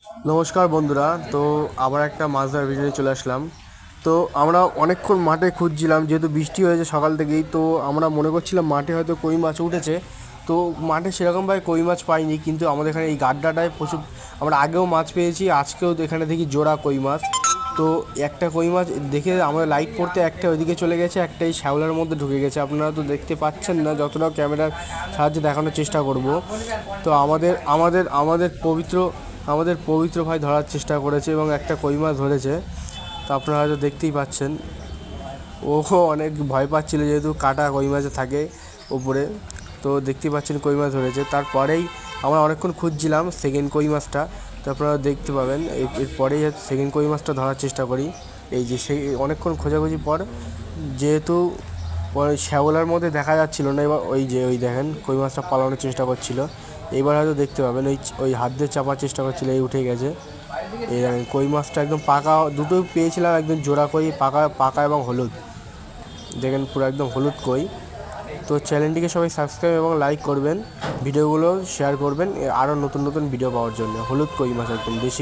নমস্কার বন্ধুরা। তো আবার একটা মাছ ধরার ভিডিও নিয়ে চলে আসলাম। তো আমরা অনেকক্ষণ মাঠে খুঁজছিলাম, যেহেতু বৃষ্টি হয়েছে সকাল থেকেই। তো আমরা মনে করছিলাম মাঠে হয়তো কই মাছ উঠেছে। তো মাঠে সেরকমভাবে কই মাছ পাইনি, কিন্তু আমাদের এখানে এই গাড্ডাটায় প্রচুর আমরা আগেও মাছ পেয়েছি, আজকেও এখানে দেখি জোড়া কই মাছ। তো একটা কই মাছ দেখে আমরা লাইট পড়তে একটা ওইদিকে চলে গেছে, একটা এই শ্যাওলার মধ্যে ঢুকে গেছে। আপনারা তো দেখতে পাচ্ছেন না, যতটা ক্যামেরার সাহায্যে দেখানোর চেষ্টা করব। তো আমাদের আমাদের আমাদের পবিত্র আমাদের পবিত্র ভাই ধরার চেষ্টা করেছে এবং একটা কই মাছ ধরেছে। তো আপনারা হয়তো দেখতেই পাচ্ছেন, ও অনেক ভয় পাচ্ছিল যেহেতু কাটা কই মাছে থাকে ওপরে। তো দেখতেই পাচ্ছেন কই মাছ ধরেছে। তারপরেই আমরা অনেকক্ষণ খুঁজছিলাম সেকেন্ড কই মাছটা। তো আপনারা দেখতে পাবেন এরপরেই সেকেন্ড কই মাছটা ধরার চেষ্টা করি। এই যে সেই অনেকক্ষণ খোঁজাখুঁজি পর, যেহেতু ওই শ্যাওলার মধ্যে দেখা যাচ্ছিল না, এবার ওই দেখেন কই মাছটা পালানোর চেষ্টা করছিল। এইবার হয়তো দেখতে পাবেন, ওই হাত দিয়ে চাপার চেষ্টা করছিল, এই উঠে গেছে। এই দেখেন কই মাছটা একদম পাকা, দুটোই পেয়েছিলাম একদম জোড়া কই, পাকা পাকা এবং হলুদ। দেখেন পুরো একদম হলুদ কই। তো চ্যানেলটিকে সবাই সাবস্ক্রাইব এবং লাইক করবেন, ভিডিওগুলো শেয়ার করবেন আরও নতুন নতুন ভিডিও পাওয়ার জন্য। হলুদ কই মাছ একদম দেশি।